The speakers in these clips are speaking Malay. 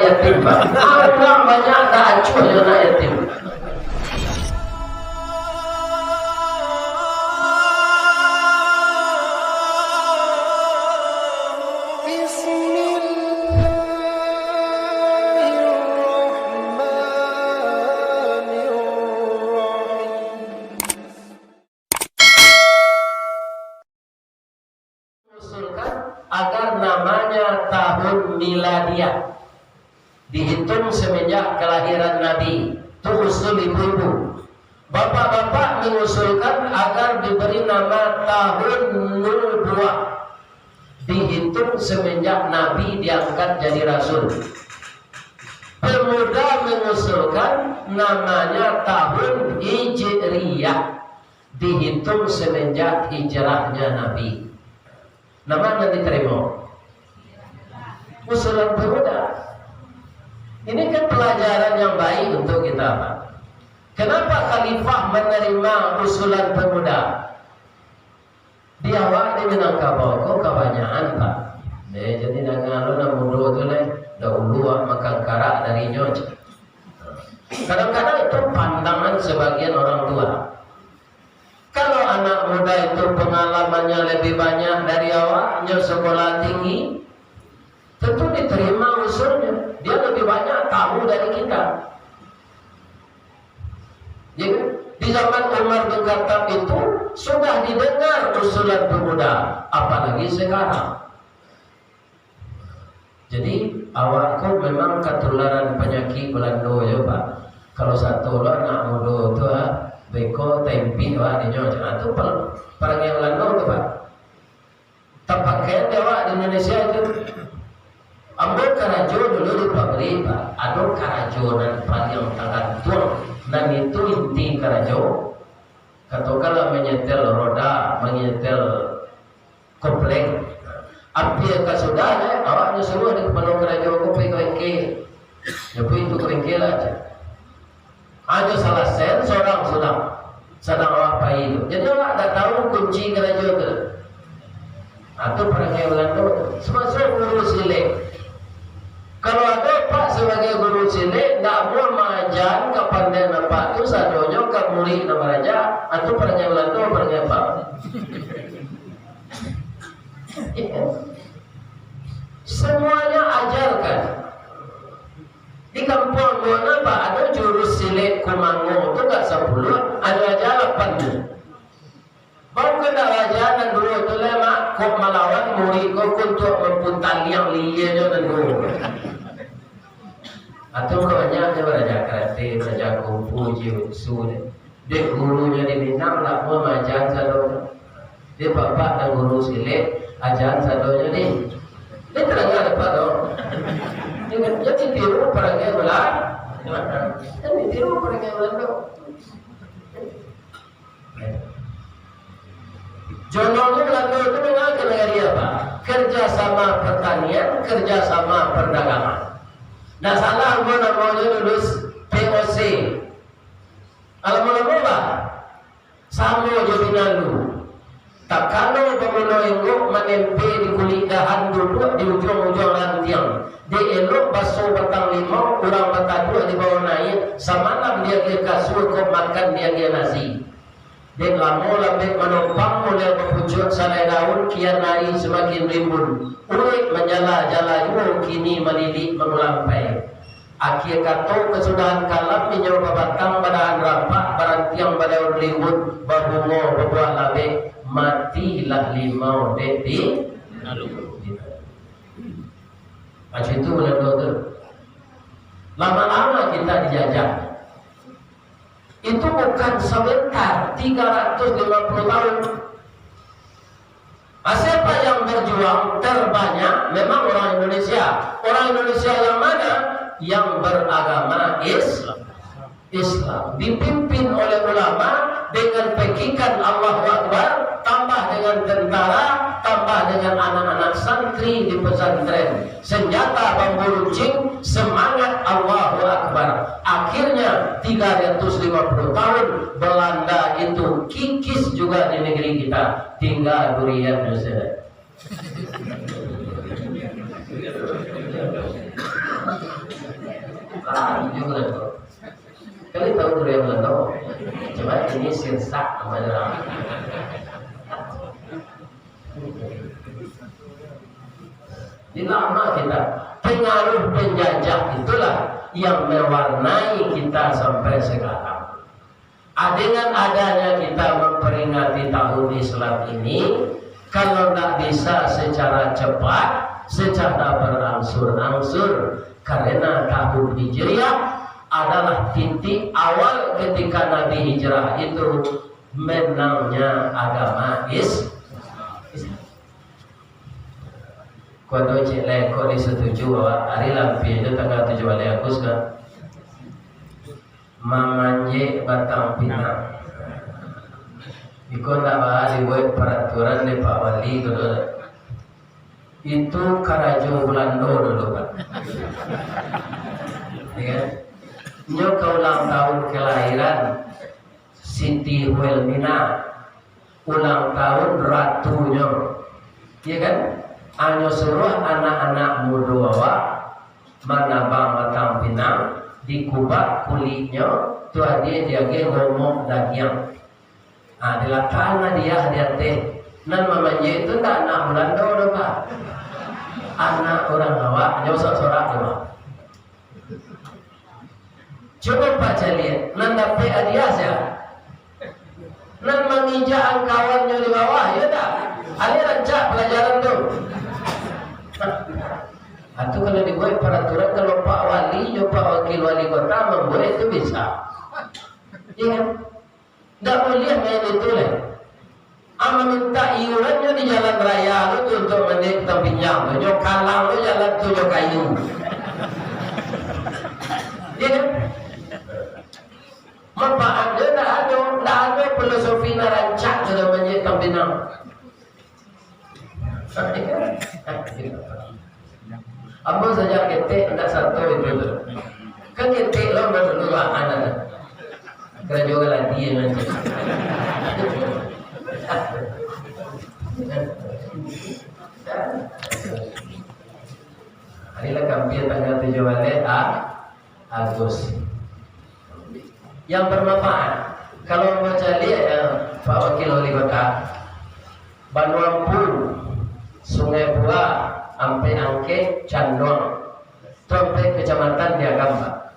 yatim Pak. Orang banyak tak acuh anak yatim. Agar namanya tahun miladiah dihitung semenjak kelahiran Nabi. Itu usul ibu-ibu. Bapak-bapak mengusulkan agar diberi nama tahun nubuwah, dihitung semenjak Nabi diangkat jadi Rasul. Pemuda mengusulkan namanya tahun Hijriyah, dihitung semenjak hijrahnya Nabi. Nama yang diterima usulan pemuda. Ini kan pelajaran yang baik untuk kita Pak. Kenapa khalifah menerima usulan pemuda? Di awal di Minangkabau kok kebanyakan Pak. Jadi dengan lo muda tu leh dahulu makan karak dari nyoj. Kadang-kadang itu pandangan sebagian orang tua. Kalau anak muda itu pengalamannya lebih banyak dari awalnya sekolah tinggi, tentu diterima usulnya. Dia lebih banyak tahu dari kita. Jadi, di zaman Umar bin Khattab itu sudah didengar usulan pemuda, apalagi sekarang. Jadi awakku memang ketularan penyakit Belanda ya Pak. Kalau satu lo anak muda itu beko tempi Pak di Jawa Tengah itu perang yang Belanda itu Pak. Terpakai dewa di Indonesia itu. Ambil karajo dulu di pabrik Pak. Ada karajo dan yang tangan tuang. Dan itu inti karajo. Katakanlah menyetel roda, menyetel komplek. Api yang sudah awaknya semua di kepala karajo kopi kengke. Jadi itu kengke aja. Ada salah sen seorang sedang awak pai itu. Jadi awak dah tahu kunci karajo itu. Atau perangai Belanda semasa guru silik. Kalau ada Pak sebagai guru silik, tak mau mengajar kepandaian apa itu sadonya ke murid nama raja atau perangai Belanda perangai Pak. Semuanya ajarkan. Di kampung mana Pak ada jurus silik Kumango itu tak 10, ada aja 8. Bau kena raja dan dulu itu lemak kok melawan murid kok untuk mempuntali yang liarnya dan dulu. Atau banyak dia raja karate, raja kungfu, jiu-jitsu. Dia gurunya di Minang tak mau ajar satu. Dia bapak dan guru silik ajar satunya ni. Dia terangkan apa tu? Jadi tiru perangai Belanda. Jadi tiru perangai Belanda. Jodohnya Belanda itu mengangkat negara apa? Kerjasama pertanian, kerjasama perdagangan. Nah salah gua namanya lulus POC. Alamu apa? Sama jadi nalu. Tak kalau pemuda itu menempe di kulit dahan duduk di ujung-ujung rantiang. Dia elok basuh batang limau, kurang batang dua di bawah naik. Semalam dia ke kasur kau makan dia nasi. Dia lama lebih menumpang mulai berpucuk salai daun kian nari semakin rimbun. Urik menjala-jala jauh kini melilit mengulampai. Akhir kata kesudahan kalam menyerupa batang badahan rampak barantiang badaun rimbun berbunga berbuah labik matilah limau dedi lalu. Macam itu Belanda tu. Lama-lama kita dijajah. Itu bukan sebentar, 350 tahun. Siapa yang berjuang terbanyak memang orang Indonesia. Orang Indonesia yang mana? Yang beragama Islam. Dipimpin oleh ulama dengan pekikan Allahu Akbar, tambah dengan tentara, tambah dengan anak-anak santri di pesantren. Senjata bambu runcing, semangat Allahu Akbar. Akhirnya 350 tahun Belanda itu kikis juga di negeri kita. Tinggal durian saja. sirsak namanya. Di lama kita pengaruh penjajah itulah yang mewarnai kita sampai sekarang. Dengan adanya kita memperingati tahun Islam ini, kalau tidak bisa secara cepat, secara berangsur-angsur, karena tahun Hijriah adalah titik awal ketika Nabi hijrah itu menangnya agama Islam. Kuado cik leko disetujui bahwa hari lampi itu tanggal 7 Agustus kan mamanje Batang Pinang. Iko nak bahas dibuat peraturan di Pak Wali dulu. Itu Karajo Belando dulu kan. Ya. Nyo ke ulang tahun kelahiran Siti Wilmina, ulang tahun ratunya, ya kan? Anyo suruh anak-anak muda mana bang Batang Pinang dikubak kulitnya tu dia ngomong daging. Dilakukan dia teh nan mamanya itu tak anak Belanda doh Pak, anak orang Jawa nyosok sorak doh. Coba baca lihat nan dapat hadiah ya, nan menginjak kawannya di bawah ya tak, ali rancak pelajaran tuh. Atau kalau dibuat peraturan kalau Pak Wali, Pak Wakil Wali Kota membuat itu bisa, ya kan? Tidak boleh main itu lah. Ama minta iurannya di jalan raya lu untuk menik pinjam, tu kalang lu jalan tu kayu, ya kan? Manfaatnya tidak ada filosofi narancak dalam menik pinjam. Apa saja ketik tidak satu itu. Kan ketik lo berdua anak. Kerja juga lagi nanti. Harilah kampanye tanggal 7 Agustus. Yang bermanfaat. Kalau baca lihat Pak Wakil Wali Kota, Banuampun, Sungai Buah, sampai Angke, Candong, sampai kecamatan Diagamba.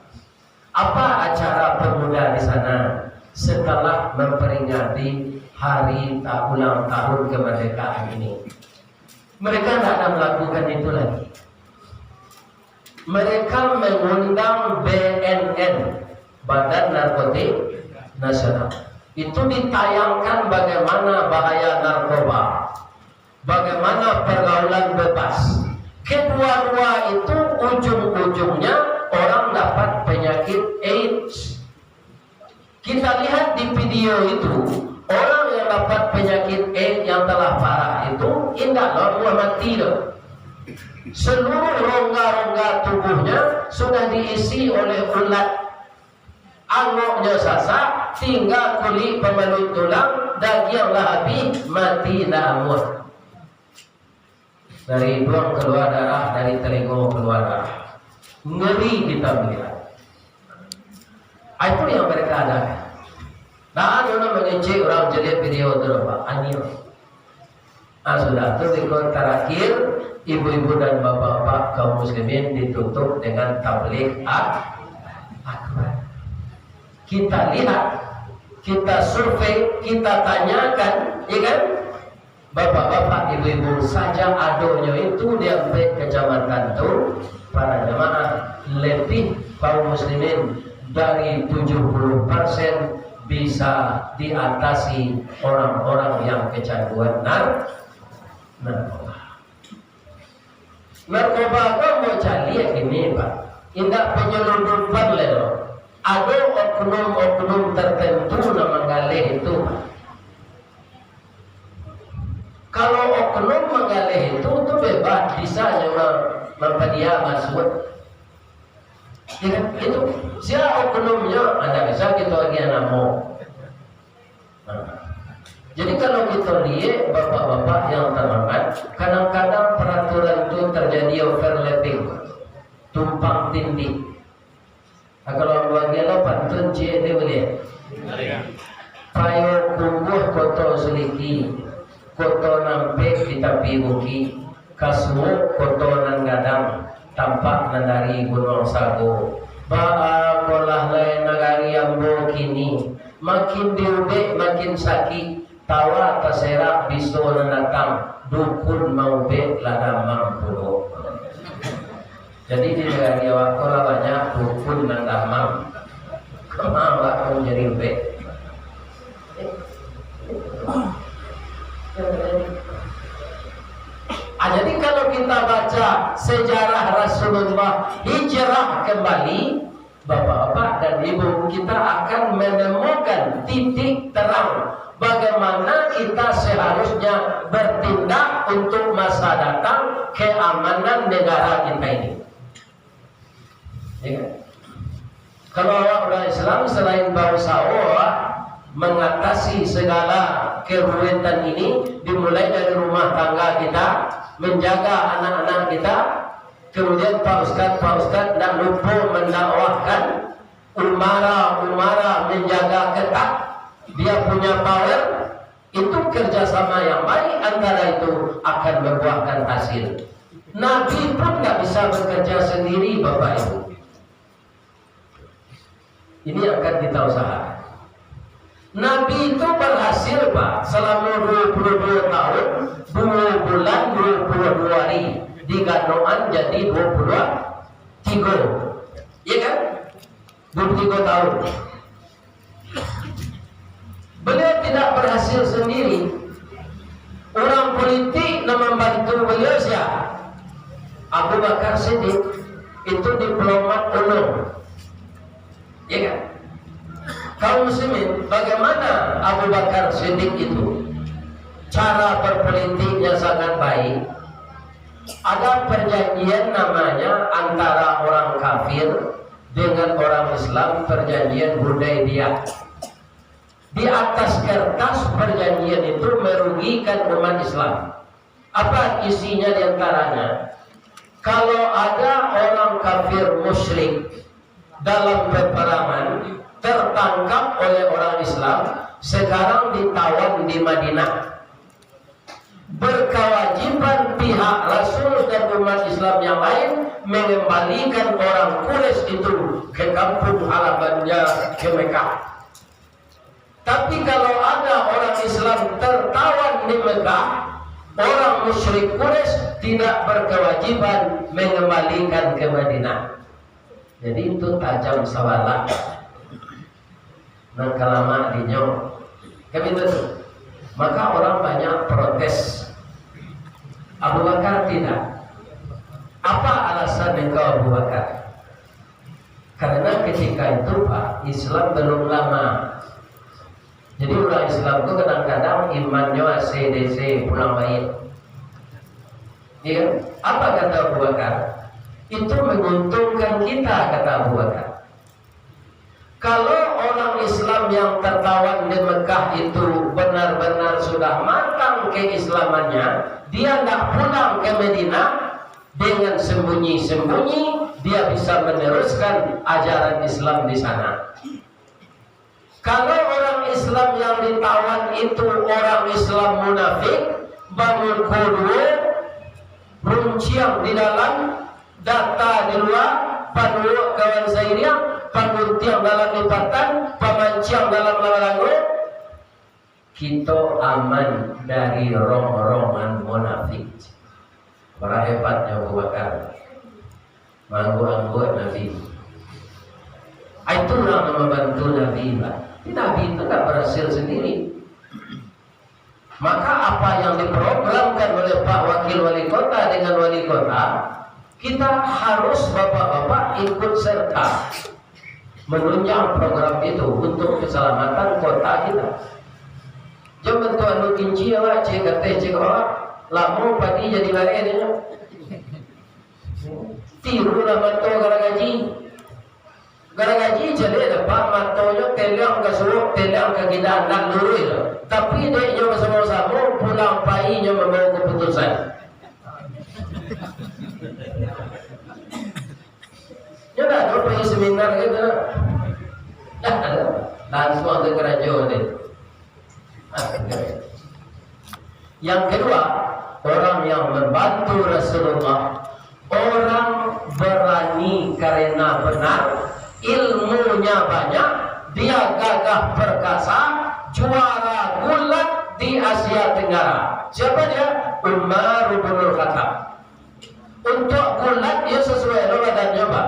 Apa acara pemuda di sana setelah memperingati hari ulang tahun kemerdekaan ini? Mereka tidak akan melakukan itu lagi. Mereka mengundang BNN, Badan Narkotik Nasional. Itu ditayangkan bagaimana bahaya narkoba, bagaimana pergaulan bebas. Kedua-dua itu ujung-ujungnya orang dapat penyakit AIDS. Kita lihat di video itu, orang yang dapat penyakit AIDS yang telah parah itu indah loh mati loh. Seluruh rongga-rongga tubuhnya sudah diisi oleh ulat. Angoknya sasak, tinggal kulit pemalut tulang, daging habis, mati lamut. Dari hidung keluar darah, dari telinga keluar darah. Ngeri kita melihat. Itu yang mereka ada. Nah, ada mengecek orang jelek video itu Pak Anil. Sudah itu ikut terakhir, ibu-ibu dan bapak-bapak kaum muslimin ditutup dengan tabligh akbar. Kita lihat, kita survei, kita tanyakan, ya kan? Bapak-bapak, ibu-ibu saja adonya itu di kecamatan itu para jemaah lebih kaum muslimin dari 70% bisa diatasi orang-orang yang kecanduan narkoba. Narkoba kau mau cari ini Pak, indah penyelundupan lelo. Ada oknum-oknum tertentu nama galih itu. Kalau oknum menggalih itu bebas, bisa dia masuk. Ya, itu siapa oknumnya? Anda bisa kita lagi namo. Jadi kalau kita lihat bapak-bapak yang terhormat, kadang-kadang peraturan itu terjadi overlapping, tumpang tindih. Kalau bagian lo pantun cik dia boleh. seliki koto nampe di tepi buki kasuo kotonan gadang tampak dari gunung sago ba'a kolah lain nagari ambo kini makin diube makin sakit tawa terserak biso nanatang dukun mau be lada mampu. Jadi di negara waktu banyak dukun nanda mam kemana menjadi be. Jadi kalau kita baca sejarah Rasulullah hijrah kembali, bapak-bapak dan ibu kita akan menemukan titik terang bagaimana kita seharusnya bertindak untuk masa datang keamanan negara kita ini. Ya. Kalau orang Islam selain berusaha mengatasi segala keruwetan ini, dimulai dari rumah tangga kita, menjaga anak-anak kita, kemudian Pak Ustadz tidak lupa mendakwahkan, umara menjaga ketat, dia punya power, itu kerjasama yang baik, antara itu akan membuahkan hasil. Nabi pun nggak bisa bekerja sendiri, Bapak Ibu. Ini akan kita usahakan. Nabi itu berhasil Pak selama 22 tahun 2 bulan 22 hari di Ganoan jadi 23, ya kan? 23 tahun. Beliau tidak berhasil sendiri. Orang politik yang membantu beliau siapa? Abu Bakar Siddiq, itu diplomat ulung, ya kan? Kaum muslimin, bagaimana Abu Bakar Siddiq itu cara berpolitiknya sangat baik. Ada perjanjian namanya antara orang kafir dengan orang Islam, perjanjian Hudaybiyah. Di atas kertas perjanjian itu merugikan umat Islam. Apa isinya diantaranya? Kalau ada orang kafir musyrik dalam peperangan tertangkap oleh orang Islam, sekarang ditawan di Madinah, berkewajiban pihak Rasul dan umat Islam yang lain mengembalikan orang Quraisy itu ke kampung halamannya ke Mekah. Tapi kalau ada orang Islam tertawan di Mekah, orang musyrik Quraisy tidak berkewajiban mengembalikan ke Madinah. Jadi itu tajam sawala. Dan kelama dinyong kami itu, maka orang banyak protes. Abu Bakar tidak. Apa alasan engkau Abu Bakar? Karena ketika itu Pak, Islam belum lama. Jadi orang Islam itu kadang-kadang imannya ACDC pulang baik. Ya, apa kata Abu Bakar? Itu menguntungkan kita, kata Abu Bakar. Kalau orang Islam yang tertawan di Mekah itu benar-benar sudah matang keislamannya, dia tidak pulang ke Madinah dengan sembunyi-sembunyi, dia bisa meneruskan ajaran Islam di sana. Kalau orang Islam yang ditawan itu orang Islam munafik, bangun kodwe, runciang di dalam, data di luar, panua kawan saya, pangurtiang dalam lipatan, pamanciang dalam lawalango, kita aman dari rong-rongan munafik. Para hebatnya Abu Bakar, manggu-anggu Nabi. Itulah yang membantu Nabi. Nabi itu tak berhasil sendiri. Maka apa yang diprogramkan oleh Pak Wakil Wali Kota dengan Wali Kota, kita harus bapak-bapak ikut serta menunjang program itu untuk keselamatan kota kita. Jangan tuan lu kinci awak cek kata cek awak lamu pati jadi lari dia. Tiru lah manto gara gaji jadi dapat mantonya telang ke suruh telang ke kita nak lurus. Tapi dia yang sama-sama pulang painya membawa keputusan. Ya dah, kalau pergi seminar gitu, dah ada langsung ada kerajaan ni. Yang kedua, orang yang membantu Rasulullah, orang berani karena benar, ilmunya banyak, dia gagah perkasa, juara gulat di Asia Tenggara. Siapa dia? Umar bin Khattab. Untuk gulat dia sesuai badannya, Pak.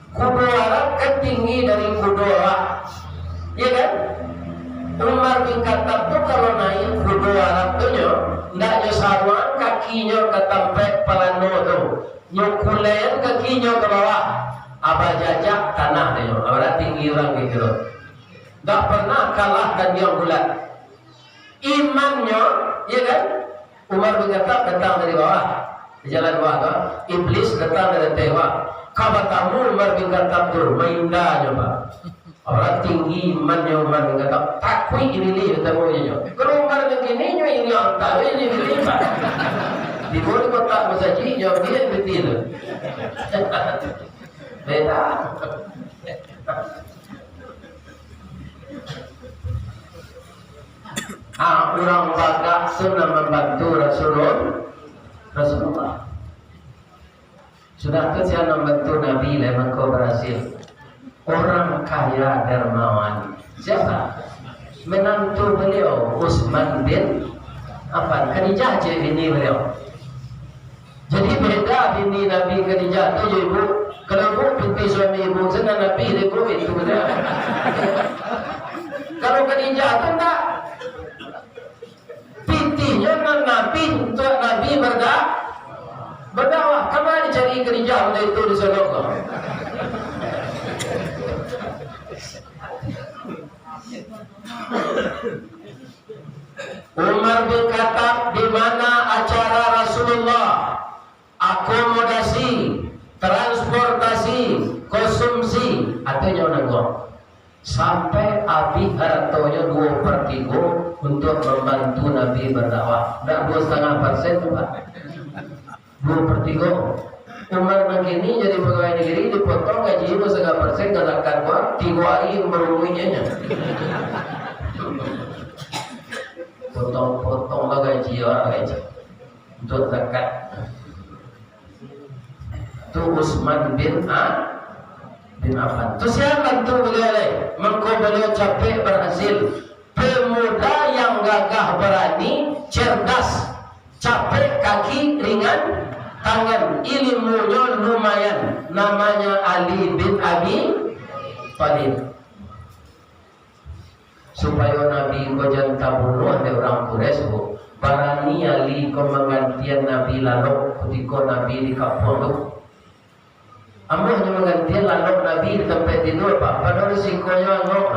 Kudu Arab kan tinggi dari kudu Arab, ya kan? Umar bin Khattab tuh kalau naik kudu Arab tuh ndaknya sarwan, kakinya ketampek pelano tuh, nyukulen kakinya ke bawah, abah jajak tanah dia, abah tinggi orang gitu. Nggak pernah kalahkan dia gulat. Imannya, ya kan? Umar bin Khattab datang dari bawah, di jalan bawah tuh, iblis datang dari bawah. Kabar tamu Umar bin Khattab tuh maindah Pak. Orang tinggi imannya Umar bin Khattab, takui ini nih temunya. Kalau Umar begini ini yang tahu ini Pak. Di bawah kotak masjidnya dia betul. Beda. Orang bagak sunnah membantu Rasulullah. Sudah saya membantu Nabi lewat kau berhasil. Orang kaya dermawan. Siapa? Menantu beliau Utsman bin Affan. Khadijah je bini beliau. Jadi beda bini Nabi Khadijah tu ibu. Kalau ibu pinti suami ibu sana Nabi ibu itu beda. Kalau Khadijah tu tak. Pintinya Nabi untuk Nabi berdakwah. Kemana cari kerja untuk itu di sana? Umar bin Khattab di mana acara Rasulullah, akomodasi, transportasi, konsumsi, artinya nanggung. Sampai abi hartonya 2/3 untuk membantu Nabi berdakwah. Tidak 2,5% Pak. 2/3. Umar begini jadi pegawai negeri dipotong gaji 2,5% katakan gua 3 hari meruginya. Potong lah gaji orang gaji untuk zakat. Itu Utsman bin Affan. Itu siapa bantu beliau? Mengko beliau capek berhasil. Pemuda yang gagah berani, cerdas, capek kaki ringan, tangan ilmunya lumayan. Namanya Ali bin Abi Thalib. Supaya Nabi ko jangan tabunuh ada orang Quraisy bu. Barani Ali ko menggantian Nabi lalu ketika Nabi di kapal. Ambohnya menggantian lalu Nabi di tempat tidur Pak. Padahal risikonya ngok.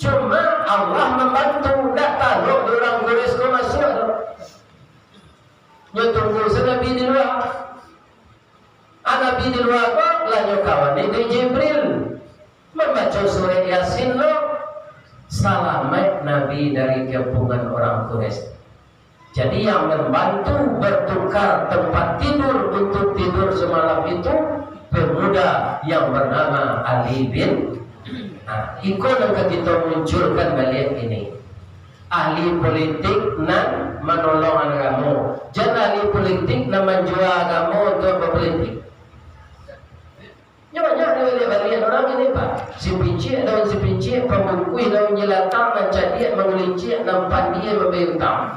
Cuma Allah membantu datang orang Quraisy ko masuk. Tunggu Nabi di luar. Nabi di luar kok lanjut kawan itu Jibril membaca surah Yasin lo. Selamat Nabi dari kepungan orang Quraisy. Jadi yang membantu bertukar tempat tidur untuk tidur semalam itu pemuda yang bernama Ali bin. Ikut yang kita munculkan balik ini. Ahli politik nan menolong agama. Jangan ahli politik nan menjual agama untuk berpolitik. Banyak balik orang ini Pak. Si pinci pembungkui daun jelatang dan cadiak mengelinci nampak dia memberi utang.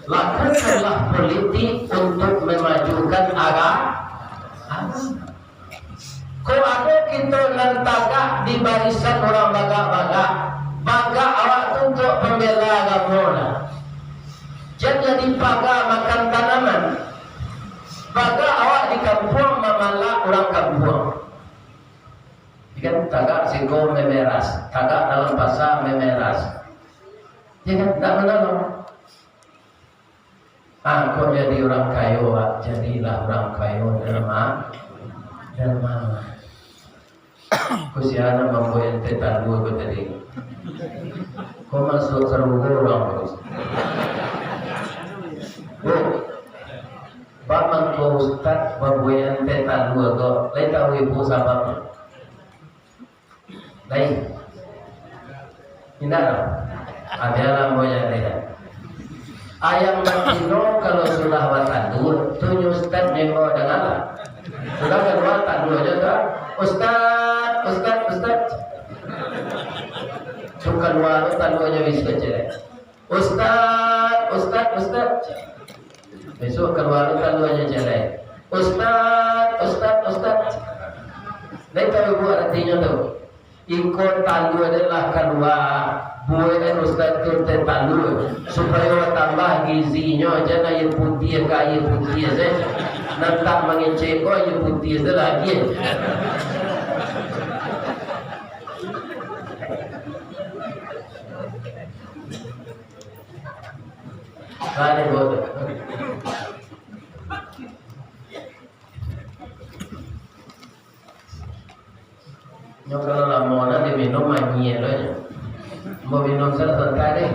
Lakukanlah politik untuk memajukan agama. Kau ada kita lentagak di barisan orang bagak-bagak. Bagak awak untuk pembela agama. Jangan jadi pagar makan tanaman. Baga awak di kampung memalak orang kampung. Kan tagak singkong memeras, tagak dalam pasar memeras. Ya kan tak menolong. Kau jadi orang kayu, jadilah orang kayu derma. Kusiana membuat tetan gua tadi. Kau masuk seru orang terus. Bapak ko Ustaz pembuayan tetan dua ko lain tahu ibu sababnya lain Ayam betina kalau sudah watandur, tu ustaz nengok dengarlah. Sudah kedua tandur aja tu, Ustaz. Suka luar tandunya bisa jelek. Ustaz. Besok keluar tandunya jelek. Ustaz. Nanti tahu buat artinya tu. Ikut tandu adalah keluar. Buat Ustaz tu tandu supaya tambah gizinya, jangan air putih ke air putih saja. Nanti mengecek air putih lagi. Ada bodoh. Nyo kalau lama na diminum manyie loh. Mau minum sebentar deh.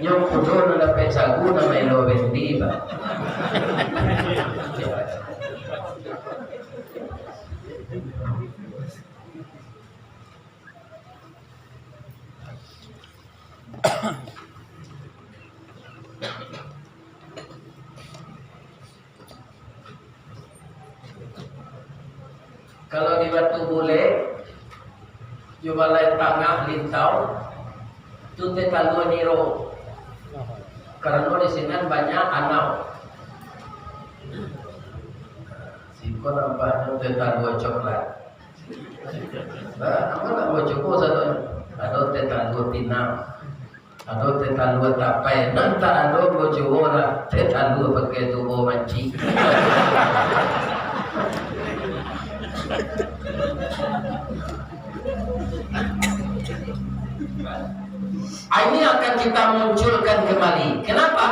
Nyo kudo na dapat sagu na may lovendi ba. Kalau di Batu Bule, jumalai tangah lintau, tu tetalu niro. Karena di sini banyak anau. Siko nampaknya tetalu coklat. Kamu nak mau cukup satu? Ada tetalu pinang, ada tetalu tapai. Nanti ada mau cukup lah tetalu pakai tubuh manci. Ini akan kita munculkan kembali. Kenapa?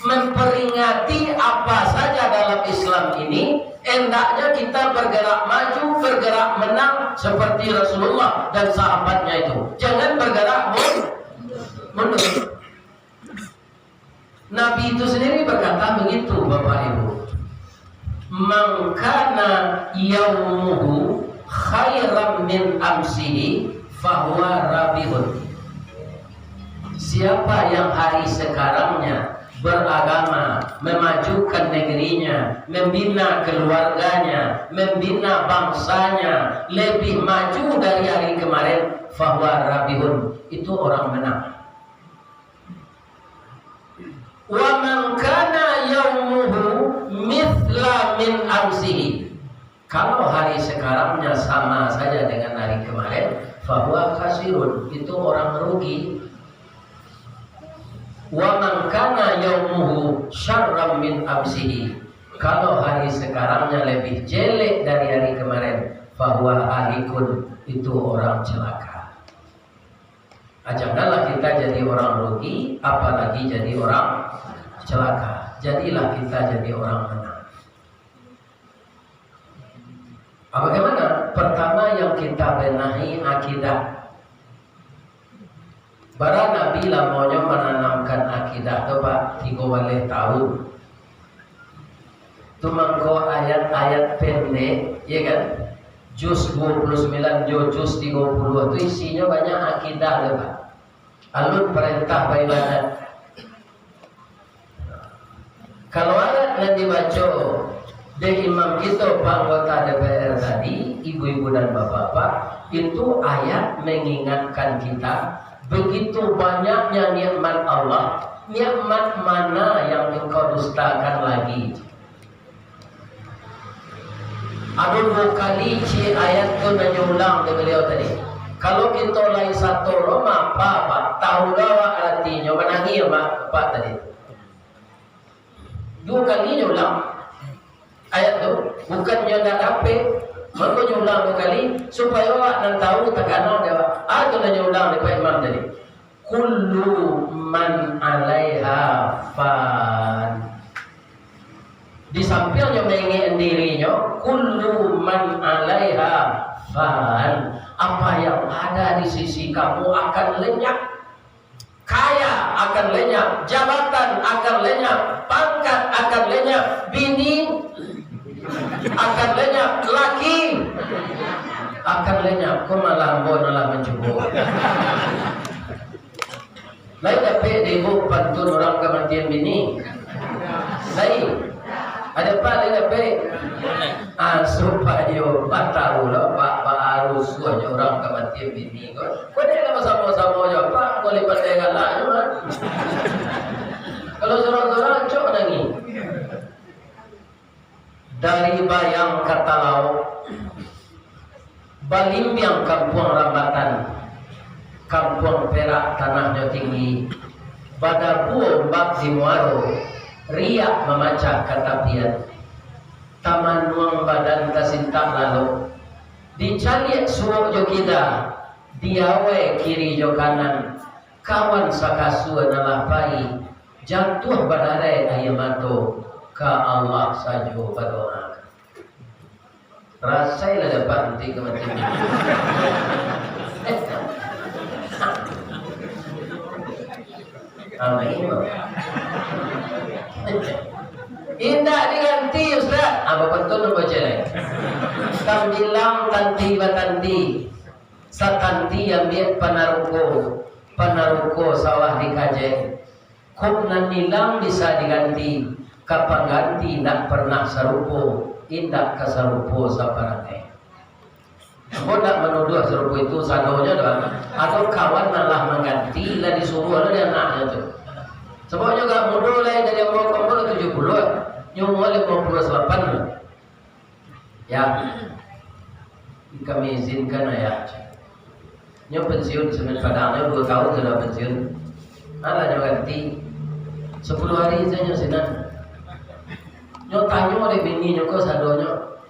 Memperingati apa saja dalam Islam ini, hendaknya kita bergerak maju, bergerak menang seperti Rasulullah dan sahabatnya itu. Jangan bergerak mundur. Nabi itu sendiri berkata begitu, Bapak Ibu. Man kana yaumuhu khairan min amsihi fahuwa rabihun. Siapa yang hari sekarangnya beragama, memajukan negerinya, membina keluarganya, membina bangsanya lebih maju dari hari kemarin, fahuwa rabihun, itu orang menang. Wa man kana yaumuhu mithla min amsihi, kalau hari sekarangnya sama saja dengan hari kemarin, fahuwa khasirun, itu orang rugi. Wa man kana yaumuhu syarram min amsihi, kalau hari sekarangnya lebih jelek dari hari kemarin, fahuwa alikun, itu orang celaka. Janganlah kita jadi orang rugi, apalagi jadi orang celaka. Jadilah kita jadi orang menang. Bagaimana? Pertama yang kita benahi akidah. Bara Nabi lamanya menanamkan akidah tu Pak 3 tahun. Tu mangko ayat-ayat pendek, ya kan? Juz 29, juz 30 itu isinya banyak akidah tu Pak. Alun perintah beribadat. Kalau ayat yang dibaca dari imam kita, Pak anggota DPR tadi, ibu-ibu dan bapak-bapak, itu ayat mengingatkan kita begitu banyaknya nikmat Allah. Nikmat mana yang engkau dustakan lagi? Aduh kali ayat itu nanya ulang dari beliau tadi. Kalau kita lain satu Roma, Pak tahu gawa artinya menangi Pak tadi. 2 kali ulang ayat itu, bukannya tak dapat, maka ulang 2 kali supaya awak nan tahu tekanan dia. Itu nanya ulang di Pak Imam tadi. Kullu man 'alaiha fan. Di sampingnya mengingat dirinya, kullu man 'alaiha fan. Apa yang ada di sisi kamu akan lenyap. Kaya akan lenyap, jabatan akan lenyap, pangkat akan lenyap, bini akan lenyap, laki akan lenyap. Kau malah bonalah mencuba. Lain dapat ibu pantun orang kematian bini. Lain. Ada apa lain dapat? Supaya tahu lah Pak harus aja orang kematian bini. Kau dia sama-sama aja Pak. Kau lipat dengan lain kan? Kalau seorang-seorang cok nangi. Dari bayang kata laut, Balimbiang kampung Rambatan, kampung Perak tanahnya tinggi, Badabuo bak di Muaro, riak memacak katapian, taman nuang badan kasintak lalu, dicaliak suwak jo kita, diawe kiri jo kanan, kawan sakasua nalapai, jatuh badare ayamato, ka Allah sajo berdoa. Rasailah dapat nanti kematian. Amin. Indah diganti Ustaz. Apa betul baca lagi? Kam bilang tanti batanti, satanti yang dia panaruko sawah dikaje. Kok nilang bisa diganti, kapan ganti nak pernah sarupo. Indak kasarupo saparane. Kau tak menuduh serupo itu sadonya doang. Atau kawan malah mengganti lah disuruh ada anaknya tu. Sebab juga mudah lah dari umur 70, nyumur 58. Ya, kami izinkan ya. Nyo pensiun semen padangnya 2 tahun sudah pensiun. Ada nyo ganti 10 hari saja sinan. Nyo tanya oleh bini nyo ko sadonyo.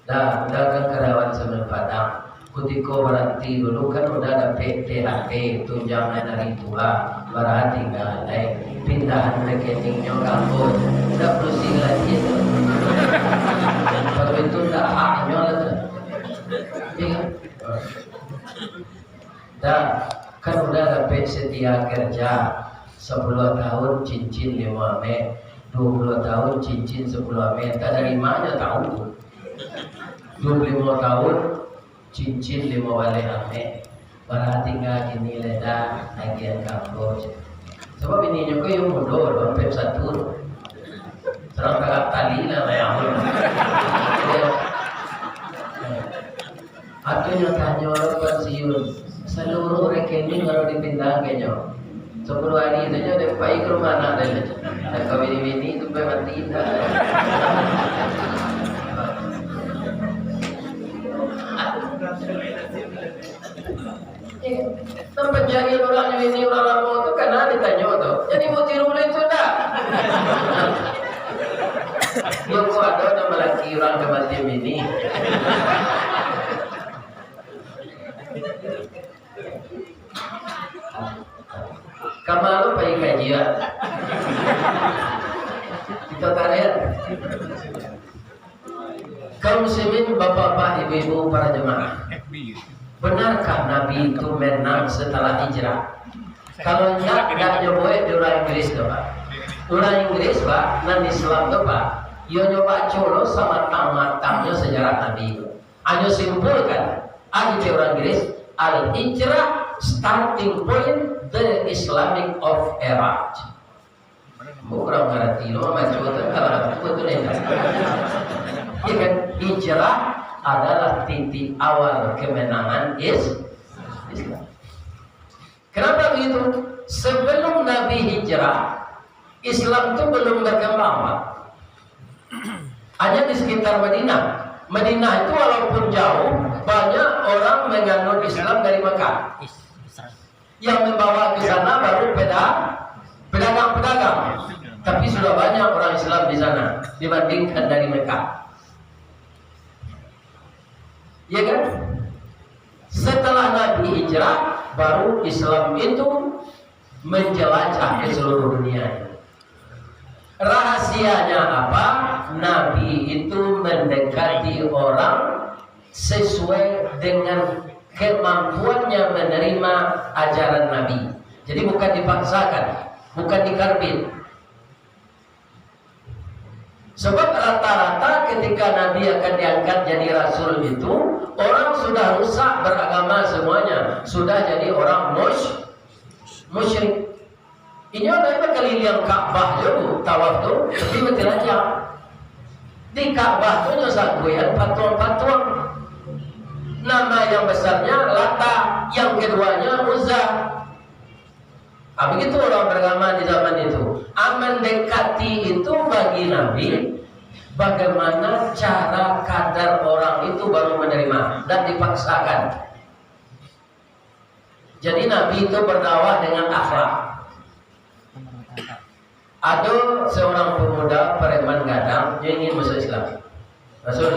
Dah kan karawan semen padang. Kutiko berhenti dulu kan udah ada PTHT tunjangan dari tua berhati galai pindahan rekeningnya kampung udah pusing lagi itu. Kalau itu udah haknya lah. Iya. Dah kan udah ada setia kerja 10 tahun cincin 5 me 20 tahun cincin 10 me dari mana tahu 25 tahun cincin 5 wale ame berarti nggak ini leda bagian kampus sebab ini juga yang mudah loh pep satu serang kakak tali lah yang akhirnya tanya orang pensiun seluruh rekening kalau dipindah kayaknya 10 hari saja ada baik ke rumah anak dan kawin ini itu mati dah. Tempat jari orang ini orang lama itu karena ditanya tu. Jadi mau tiru itu dah. Dia kau ada nama laki orang kematian ini. Kamu lu pergi kajian. Kita tarik. Kaum muslimin, bapak-bapak, ibu-ibu, para jemaah. Benarkah Nabi itu menang setelah hijrah? Kalau tidak nyoba di orang Inggris tu Pak. Orang Inggris Pak, dan Islam tu Pak. Ia nyoba colo sama tamat-tamatnya sejarah Nabi itu. Hanya simpulkan, ahli orang Inggris, al-hijrah starting point the Islamic of era. Bukan berarti lo macam tu kalau betul ni. Ikan hijrah adalah titik awal kemenangan Islam. Kenapa begitu? Sebelum Nabi hijrah, Islam itu belum berkembang, Pak. Hanya di sekitar Madinah. Madinah itu walaupun jauh, banyak orang menganut Islam dari Mekah. Yang membawa ke sana baru pedagang-pedagang. Tapi sudah banyak orang Islam di sana dibandingkan dari Mekah. Ya kan? Setelah Nabi hijrah, baru Islam itu menjelajah ke seluruh dunia. Rahasianya apa? Nabi itu mendekati orang sesuai dengan kemampuannya menerima ajaran Nabi. Jadi bukan dipaksakan, bukan dikarbin. Sebab rata-rata ketika Nabi akan diangkat jadi Rasul itu, orang sudah rusak beragama semuanya. Sudah jadi orang musyrik. Ini ada keliling Ka'bah je tawaf tu, tapi mesti rajak. Di Ka'bah tu nyosakuyan patung-patung. Nama yang besarnya Lata, yang keduanya Uzza. Begitu orang beragama di zaman itu. Mendekati itu bagi Nabi, bagaimana cara kadar orang itu baru menerima dan dipaksakan. Jadi Nabi itu berdakwah dengan akhlak. Ada seorang pemuda preman gadang yang ingin masuk Islam. Rasul,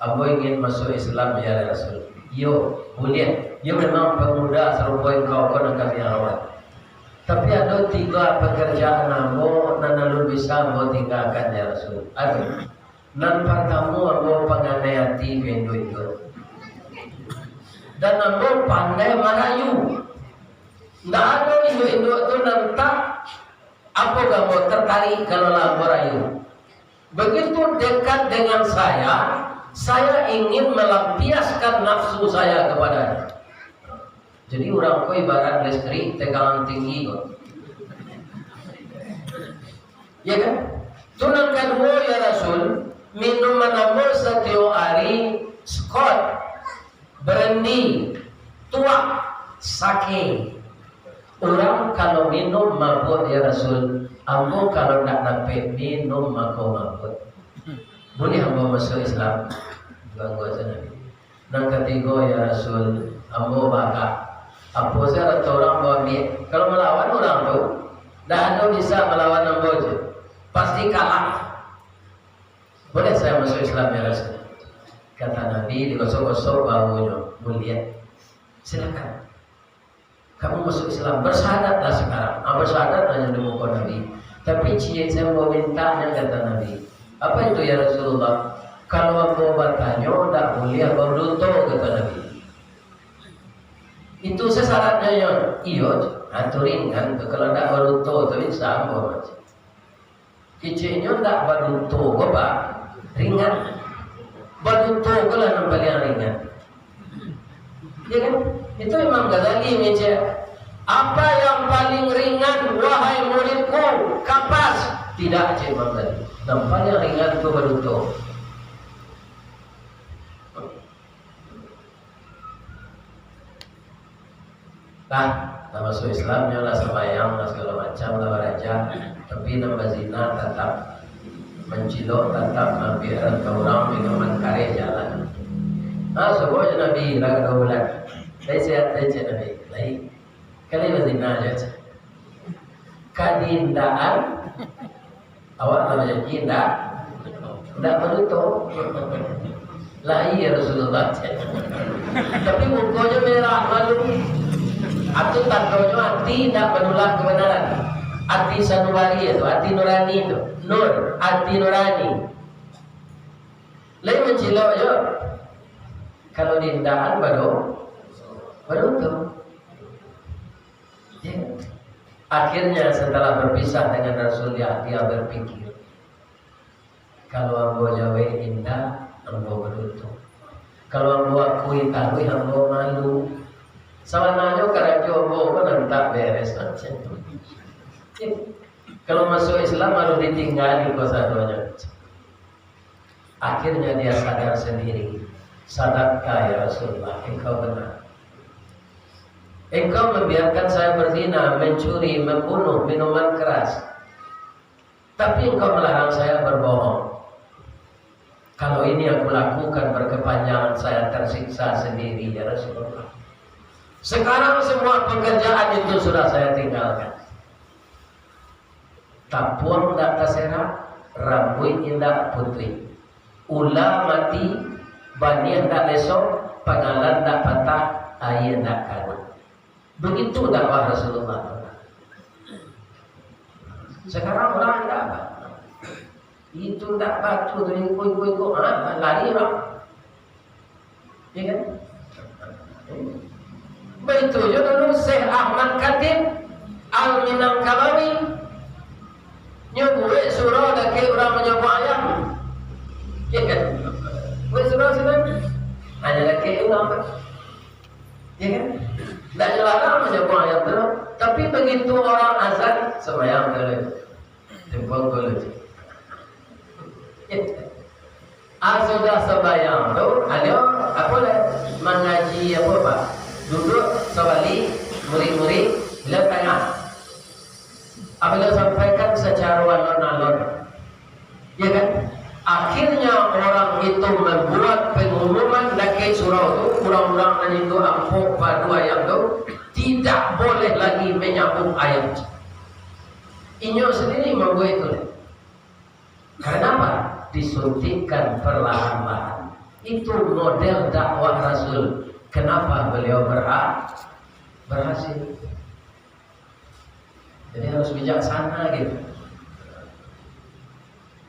aku ingin masuk Islam ya Rasul. Yo, boleh. Dia memang pemuda serupa kau nak kami awal. Tapi ada 3 pekerjaan ambo nan alun bisa ambo tinggalkan ya Rasul. Ada. Nan pertama ambo panganai hati bendo itu. Dan ambo pandai merayu. Ndak ada induk-induk tu nantak apa kamu tertarik kalau ambo rayu. Begitu dekat dengan saya ingin melampiaskan nafsu saya kepadanya. Jadi orang kau ibarat listrik tegangan tinggi kok. Ya kan? Tunang kedua ya Rasul, minuman ambo setiap hari skot, brandy, tua, sake. Orang kalau minum mabuk ya Rasul, ambo kalau nak dapat minum maka mabuk. Boleh ambo masuk Islam? Ganggu aja Nabi. Nang ketiga ya Rasul, ambo bakar. Apa saya rata orang bawa ambil. Kalau melawan orang tu, dah ada bisa melawan ambo je. Pasti kalah. Boleh saya masuk Islam ya Rasul? Kata Nabi, digosok-gosok baunya. Mulia. Silakan. Kamu masuk Islam. Bersyahadatlah sekarang. Bersyahadat hanya di muka Nabi. Tapi cik saya mau mintanya kata Nabi. Apa itu ya Rasulullah? Kalau ambo bertanya, tak boleh berduto kata Nabi. Itu sesyaratnya ya. Iyo, aturin kan. Kalau tak berduto, tapi sama macam. Kiciknya tak berduto, apa? Ringan. Berduto kalau yang paling ringan. Ya kan? Itu Imam Ghazali mencari. Apa yang paling ringan, wahai muridku? Kapas. Tidak, Cik Imam Ghazali. Yang paling ringan itu berduto. Tak masuk Islam, nyolah sembahyang, segala macam, lah beraja. Tapi nambah zina tetap mencilok, tetap mampir ke orang minuman kare jalan. Sebuah Nabi lagu 2 bulan. Saya sehat saja Nabi. Lain. Kali berzina aja. Kadindaan. Awak namanya cinta. Tidak berutuh. Lain ya Rasulullah. Tapi mukanya merah malu. Atau tandanya hati tidak menolak kebenaran. Hati sanubari itu, hati nurani itu. Nur, hati nurani. Lain mencilok je. Kalau diindahan baru tuh. Ya. Akhirnya setelah berpisah dengan Rasul dia berpikir. Kalau ambo jawa indah, ambo beruntung. Kalau ambo akui tahu, ambo malu. Sawananya karajo ambo kan tak beres macam. Kalau masuk Islam harus ditinggali kosadonya. Akhirnya dia sadar sendiri. Sadarkah ya Rasulullah, engkau benar. Engkau membiarkan saya berzina, mencuri, membunuh, minuman keras. Tapi engkau melarang saya berbohong. Kalau ini aku lakukan berkepanjangan, saya tersiksa sendiri ya Rasulullah. Sekarang semua pekerjaan itu sudah saya tinggalkan. Tapuang tak terserah, rambut indah putri. Ulah mati, bani tak lesok, pengalan tak patah, air tak karu. Begitu dakwah Rasulullah. Sekarang orang tak apa. Itu tak batu tu ikut lari lah. Ya kan? Begitu juga dulu Syekh Ahmad Khatib Al-Minangkabawi nyebut surah lagi orang menyebut ayam. Ya kan? Buat surah sini hanya lagi orang. Ya kan? Tak jelas menyebut ayam tu. Tapi begitu orang azan sembahyang dulu, tempong dulu. Sudah sembahyang tu, ayo apa lah mengaji apa pak? Duduk sebalik murid-murid bila tengah. Apabila sampaikan secara alon-alon, ya kan? Akhirnya orang itu membuat pengumuman dekat surau itu, kurang-kurang itu ampuk pada ayat itu tidak boleh lagi menyambung ayat. Inyo sendiri membuat itu. Kenapa? Disuntikkan perlahan-lahan. Itu model dakwah Rasul. Kenapa beliau berhasil? Jadi harus bijaksana gitu.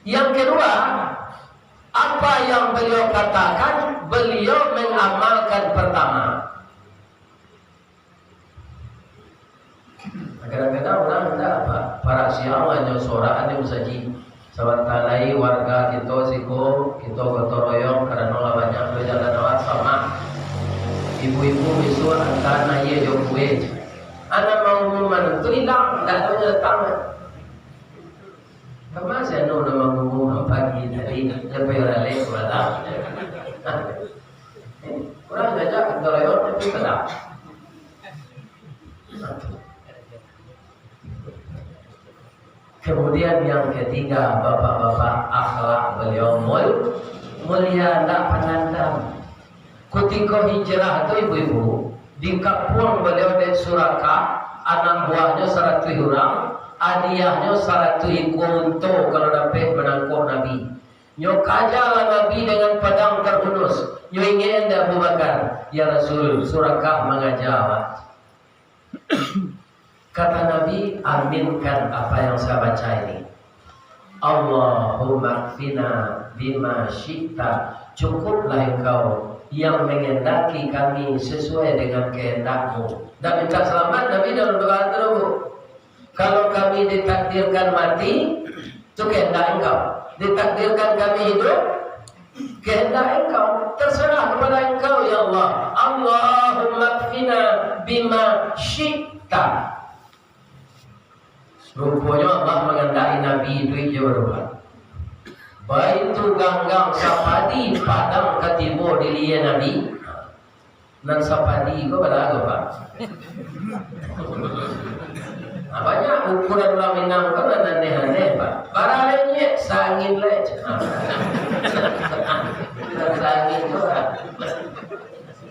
Yang kedua, apa yang beliau katakan, beliau mengamalkan pertama. Kadang-kadang orang tidak apa, para siawannya soraan yang saji. Sawantalai warga kita siko, kita gotong royong karena banyak berjalan awat sama. Ibu-ibu misu antara ye jokwe. Anak mau ngumuman itu hilang, tidak tahu datang. Kemana saya nama ngumum pagi tadi sampai rale malam. Orang ngajak gotong royong tapi tidak. Kemudian yang ketiga, bapak-bapak akhlak beliau mulia, tidak penandang. Ketika hijrah itu ibu-ibu di kampung beliau di Surakarta, anak buahnya 100 orang, adiahnya 100 unta kalau dapat menangkap Nabi. Nyo kajalah Nabi dengan pedang terhunus. Nyo ingin Abu Bakar, ya Rasul, Surakarta mengajar. Kata Nabi, aminkan apa yang saya baca ini. Allahumma kfina bima syi'ta. Cukuplah engkau yang mengendaki kami sesuai dengan kehendakmu. Dan minta selamat Nabi dalam doa tersebut. Kalau kami ditakdirkan mati, itu kehendak engkau. Ditakdirkan kami hidup, kehendak engkau. Terserah kepada engkau ya Allah. Allahumma kfina bima syi'ta. Rupanya Allah mengendaki Nabi itu je berubah. Baik itu ganggang sapadi padang ketibo dilihat Nabi. Dan sapadi kau pada apa pak? Banyak ukuran ulang minang kau dan aneh-aneh pak. Para lainnya sangin leh. Sangin tu lah.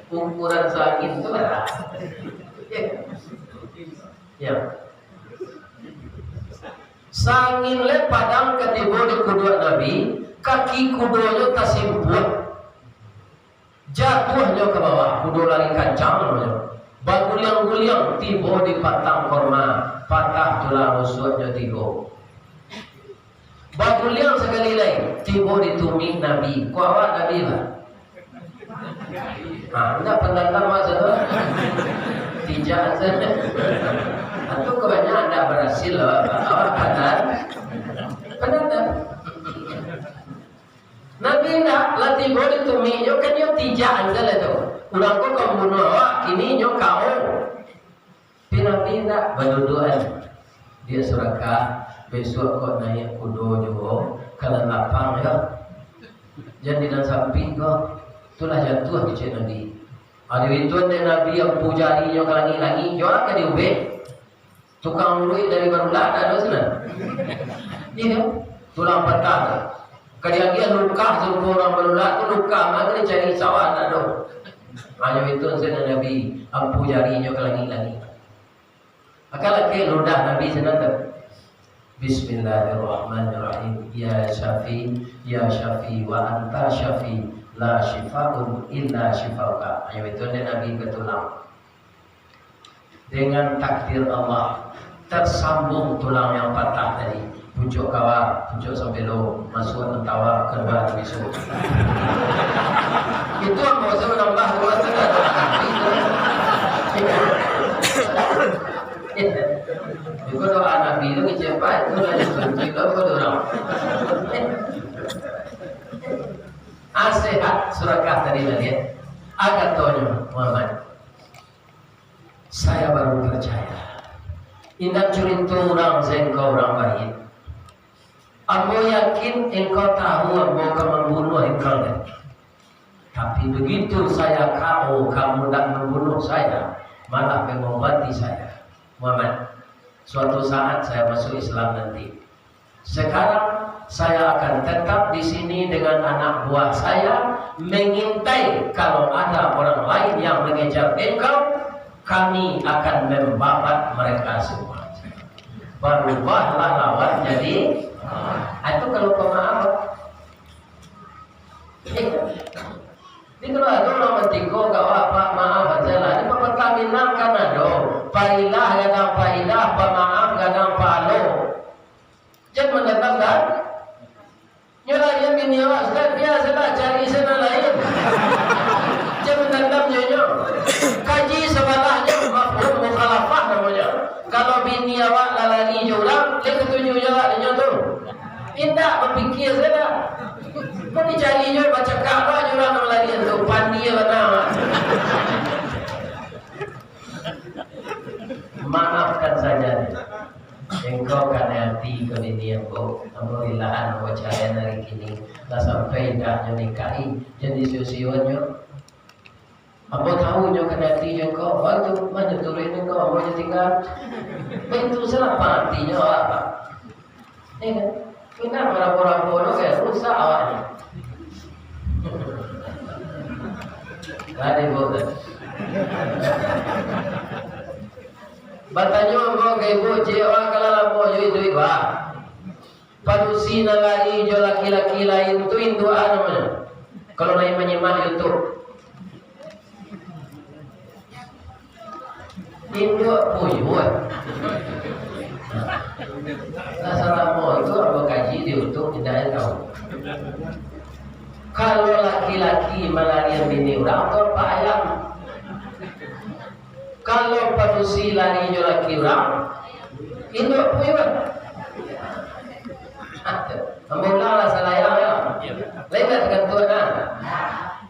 Ukuran sangin tu lah. Ya. Sangin le padang ketibo di kedua Nabi, kaki kudonya tersimput, jatuhnya ke bawah, kudo lari kancang, baguliang-guliang tibo di batang korma, patah tulang rusuknya tigo. Baguliang sekali lagi tibo di tumit Nabi, kuawat Nabi lah. Anda pendatang maksudnya tidak saja. Atau kebanyakan anda berhasil awak kanan pendatang. Nabi nak latih boleh tumi, yo kan yo tijak anda lah tu. Ulang ko kau bunuh awak, kini yo kau. Nabi nak berduaan. Dia Surakarta besok kau naik kudo juga, kalau lapang ya. Jadi dan samping kau, itulah jatuh di cik Nabi. Ada itu Nabi yang pujarinya ke langit-langit, yo akan diubah. Tukang duit dari Barulat ada sana. Iya, tulang patah. Kadang dia luka semua orang Barulat tu luka, maka dia cari sawah ada. Hanya itu sana Nabi ampu jarinya ke langit-langit. Akal ke ludah Nabi sana tu. Bismillahirrahmanirrahim. Ya Syafi, ya Syafi wa anta Syafi, la syifa'un illa syifa'uka. Hanya itu Nabi ketulang. Dengan takdir Allah tersambung tulang yang patah tadi, pucuk kawat, pucuk sambelo, masuk mentawa keluar bisu. Itu yang mau saya menambah dua setengah. Itu doa Nabi itu cepat itu lagi juga orang. Sehat Surakarta tadi lihat. Agak tahu Muhammad. Saya baru percaya. Indah cerita orang engkau orang baik. Ambo yakin engkau tahu ambo akan membunuh engkau. Tapi begitu saya kamu tak membunuh saya, malah mengobati saya. Muhammad, suatu saat saya masuk Islam nanti. Sekarang saya akan tetap di sini dengan anak buah saya, mengintai kalau ada orang lain yang mengejar engkau, kami akan membabat mereka semua. Berubahlah lawan jadi itu kalau pemaaf. Ini kalau ada orang mentiko gak apa maaf aja lah. Ini pertaminam kan ada. Pailah kadang pailah, pemaaf kadang palo. Jangan mendatang kan? Nyolanya bini awak kan biasalah cari sana lain. Jangan mendatang nyonya. Kaji sebalahnya mafhum mukhalafah namanya. Kalau bini awak lalani jurang, dia ketujuh jalannya tu. Tidak berfikir saja. Kau dicarinya baca kabar jurang lalani tu pandi benar. Maafkan saja. Engkau kan hati kau ini engkau. Alhamdulillah engkau cahaya hari kini. Tak sampai dah nikahi jadi siosionya. Apa tahu nyo kena hati engkau, waktu mana turun engkau, apa tinggal. Itu salah artinya apa? Kenapa orang-orang bodoh kayak rusak awaknya? Ada bodoh. Batanya engkau kayak boje orang kalau lapo itu iba. Padusi nalari jo laki-laki lain itu indua namanya. Kalau lain menyimak YouTube. Induk puyuh. Assalamualaikum itu apa kaji di untuk tidak tahu. Kalau laki-laki melarian bini orang atau ayam. Kalau padusi lari jo laki orang, induk puyuh. Ambillah salah ya. Lain tak tergantung kan?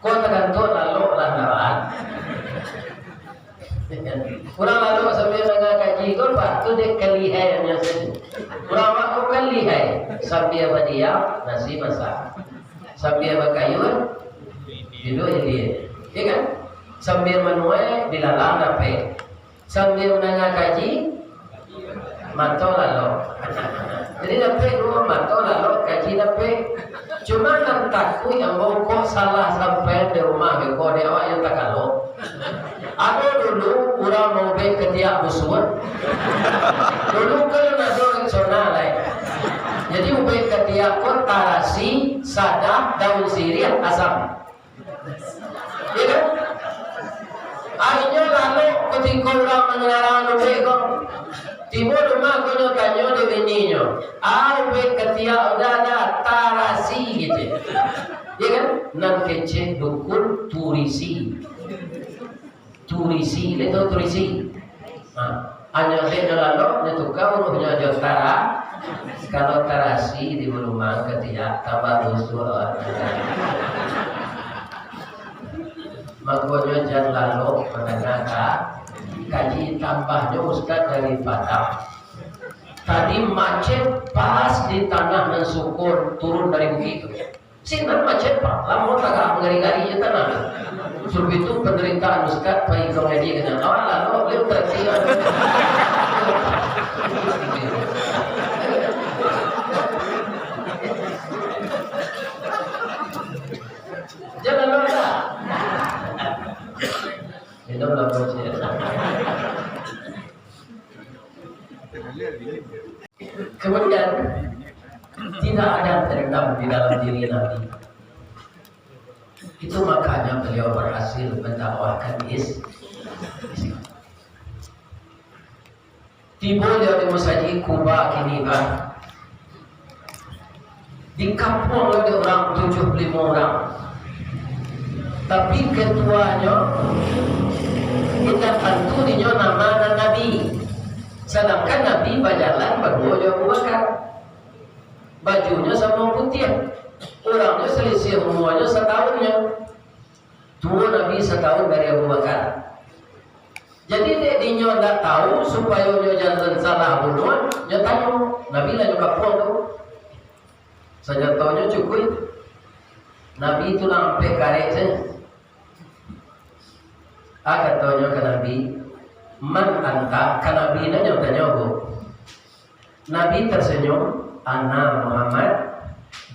Kau tergantung lalu lantaran. Kurang lalu sambil dengar kaji kau pak tu dek kelihai yang sedih. Kurang waktu kelihai sambil berdiam nasi masak, sambil berkayu duduk jadi, ya kan? Sambil menuai dilalang dapat, sambil mendengar kaji mantau lalu. Jadi dapat dua mantau lalu kaji dapat. Cuma nak takut yang mau kau salah sampai di rumah kau dia awak yang tak kalau. Ada dulu orang mau baik ketiak musuh. Dulu kalau nak orang sonal lain. Jadi baik ketiak pun tarasi, sadap, daun sirih, asam. Ya kan? Akhirnya lalu ketika orang mengelarang baik kau, tiba rumah kau tanya di bininya, baik ketiak udah ada tarasi gitu. Ya kan? Nan kecil dukun turisi. Turisi, itu turisi. Hanya saya lalu, itu kau ruhnya jauh tara. Kalau tarasi di rumah ketiak tambah usul. Makanya jangan lalu mendengarkan kaji tambahnya Ustaz dari Padang. Tadi macet pas di tanah mensyukur turun dari bukit. Sinar macet pak, lama tak mengari-ngari je tanah. Sebab itu penderitaan Ustaz baik komedi kena awal lalu beliau tertiar. Jangan lupa. Itu belum berhasil. Kemudian tidak ada terendam di dalam diri Nabi. Itu makanya beliau berhasil mendakwahkan Islam. Tiba dia di Masjid Kuba kini kan. Di kampung ada orang 75 orang. Tapi ketuanya kita tentunya nama Nabi. Sedangkan Nabi berjalan berdua Abu Bakar. Bajunya sama putih. Orangnya selisih umurnya setahunnya. Tua Nabi setahun dari Abu Bakar. Jadi dek dinyo ndak tahu supaya nyo jangan salah bunuh, nyo tanya Nabi lah juga puang tu. Saja taunya cukup. Nabi itu sampai karek saja. Agak taunya ke Nabi, man anta, ke Nabi nanya tanya aku. Nabi tersenyum, ana Muhammad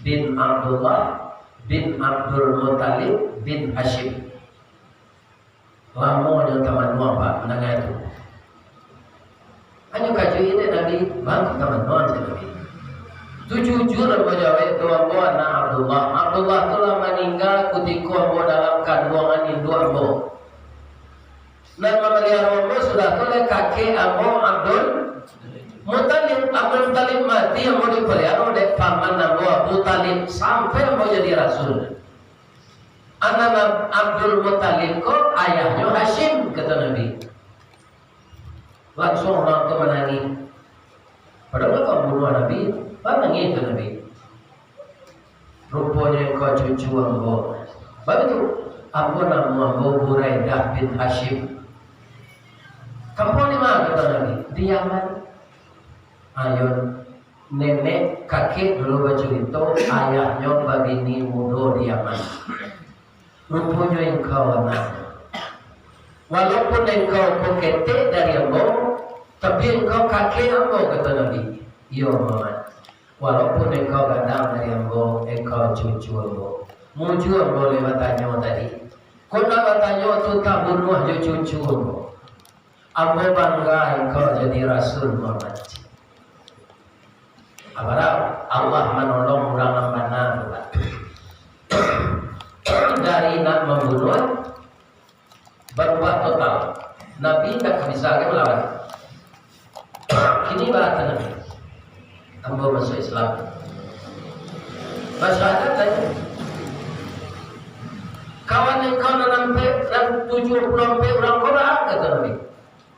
bin Abdullah bin Abdul Muttalib bin Hashim. Lamonya teman nuan pak mendengar itu. Hanya kaji ini Nabi bangkit teman nuan Nabi. Jujur menjawab tuan buat na Abdullah. Abdullah telah meninggal ketika ambo dalam kandungan induk ambo. Dan memelihara ambo sudah oleh kakek ambo Abdul Muttalib. Abdul Muttalib mati ambo dipelihara oleh paman ambo Abu Talib sampai ambo jadi rasul. Anak Abdul Muttalib kok ayahnya Hashim kata Nabi. Langsung orang itu menangis. Padahal kau bunuh Nabi, menangis itu Nabi. Rupanya kau cucu ambo. Begitu. Ambo nama ambo Buraidah bin Hashim. Kamu di mana kata Nabi? Di Yaman. Ayon nenek kakek dulu bercerita ayahnya begini muda di Yaman. Rupanya engkau anak. Walaupun engkau pekete dari ambo, tapi engkau kakek ambo kata Nabi. Iya Muhammad. Walaupun engkau gadang dari ambo, engkau cucu ambo. Muju ambo lewat tanya tadi. Kau nak bertanya tu tak bunuh je cucu ambo. Ambo bangga engkau jadi Rasul Muhammad. Apalagi Allah menolong orang benar. Dari nak membunuh berubah total. Nabi tak bisa melawan. Kini bahasa Nabi. Ambo masuk Islam. Masyarakat tanya. Kawan engkau nampe dan 70 orang Quran kata Nabi.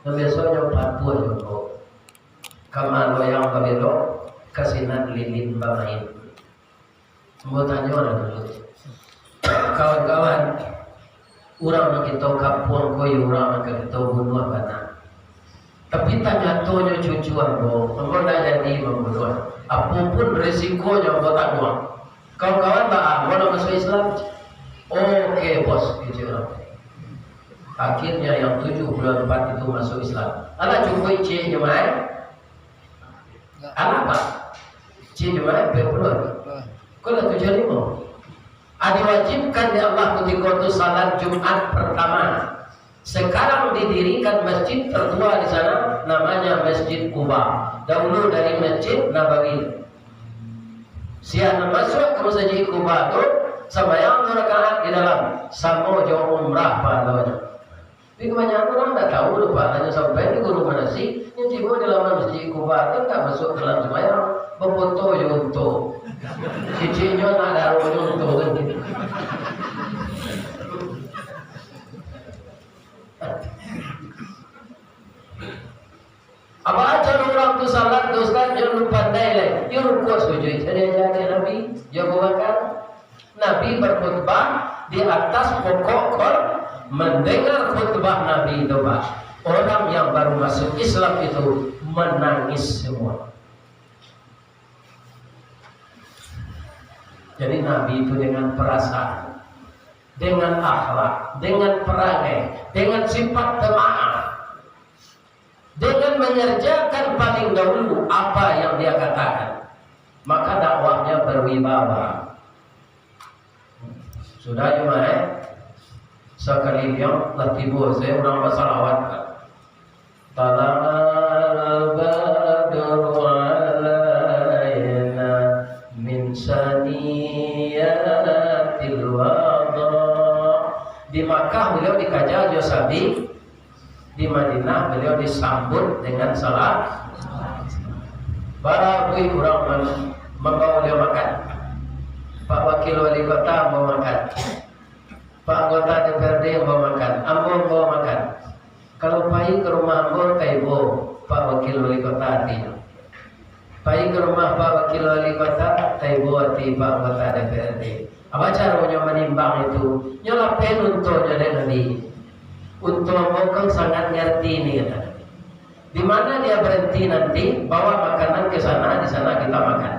Biasanya 40 juga. Kamal yang babelo kasinan lilin bamain. Mau tanya orang dulu. Kawan-kawan, orang nak kita kapuan koi, orang nak kita bunuh mana. Tapi tanya tonya cucu ambo dah jadi membunuh. Apapun resikonya ambo tak buang. Kawan-kawan tak ambo nak masuk Islam. Okey bos, gitu orang. Akhirnya yang 74 itu masuk Islam. Anak cukup cik jemaah. Anak apa? Cik jemaah berpuluh. Kalau 75. Diwajibkan di Allah ketika itu salat Jumat pertama. Sekarang didirikan masjid tertua di sana, namanya Masjid Quba. Dahulu dari Masjid Nabawi. Siapa masuk ke Masjid Quba itu sembahyang 2 rakaat di dalam, sama jauh umrah pahalanya. Tapi kebanyakan orang tidak tahu lupa, hanya sampai di guru mana sih yang tiba di dalam Masjid Quba itu tidak masuk dalam sembahyang, berfoto untuk. Cicinya nak darunya untuk kan. Apa aja orang tu salat dosa jangan lupa pandai lah. Dia rukuk sujud. Jadi Nabi jago makan. Nabi berkhutbah di atas pokok kor mendengar khutbah Nabi itu Pak. Orang yang baru masuk Islam itu menangis semua. Jadi Nabi itu dengan perasaan, dengan akhlak, dengan perangai, dengan sifat pemaaf, dengan mengerjakan paling dahulu apa yang dia katakan, maka dakwahnya berwibawa. Sudah jemaah, sekali yang tertibu saya orang bersalawat. Tala'al badru alayna min saniyatil wada. Di Makkah beliau dikajar Josabi, di Madinah beliau disambut dengan salat. Para bui orang membawa beliau makan. Pak Wakil Wali Kota mau makan, Pak Anggota DPRD mau makan, Ambo mau makan. Kalau pergi ke rumah Ambo, Taibo, Pak Wakil Wali Kota artinya. Pergi ke rumah Pak Wakil Wali Kota, Taibo arti Pak Anggota DPRD. Apa caranya menimbang itu? Nyalapen untuk jadi Nabi. Untuk Bokong sangat ngerti ini kata. Di mana dia berhenti nanti, bawa makanan ke sana, di sana kita makan.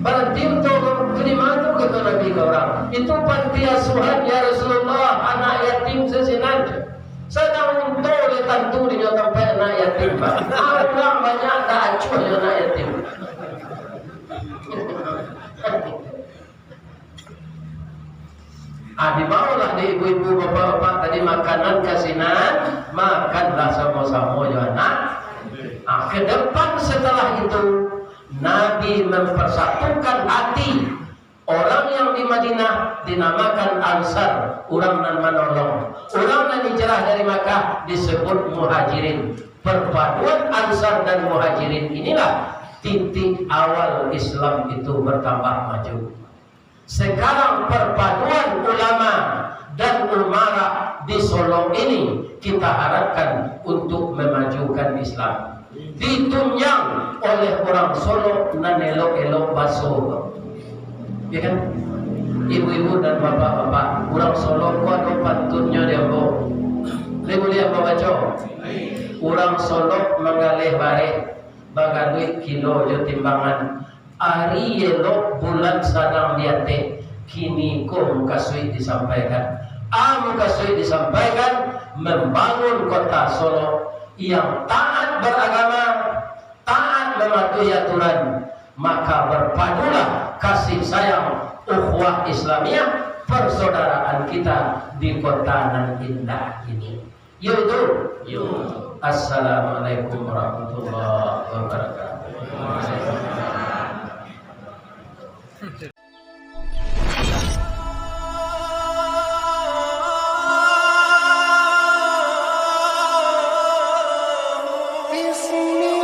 Berhenti untuk terima itu kata Nabi ke orang. Itu panti asuhan ya Rasulullah, anak yatim sesinan. Sedang untuk oleh tantu di tempat anak yatim. Orang banyak tak acuh anak yatim. Dibawalah di ibu-ibu bapak-bapak tadi makanan kasinan, makanlah sama-sama ya anak. Ke depan setelah itu Nabi mempersatukan hati orang yang di Madinah dinamakan Ansar, orang yang menolong. Orang yang hijrah dari Makkah disebut Muhajirin. Perpaduan Ansar dan Muhajirin inilah titik awal Islam itu bertambah maju. Sekarang perpaduan ulama dan umara di Solo ini kita harapkan untuk memajukan Islam. Ditunjang oleh orang Solo nan elok-elok baso. Ya kan? Ibu-ibu dan bapak-bapak, orang Solo kok ada pantunnya dia bo. Boleh apa baca? Orang Solo mengalih bare bagai kilo je timbangan. Ari elok bulan sadang diate kini ko kasui disampaikan. Kasui disampaikan membangun kota Solo yang taat beragama, taat mematuhi aturan, maka berpadulah kasih sayang ukhuwah Islamiyah persaudaraan kita di kota nan indah ini. Yaitu Assalamualaikum warahmatullahi wabarakatuh. Bismillah.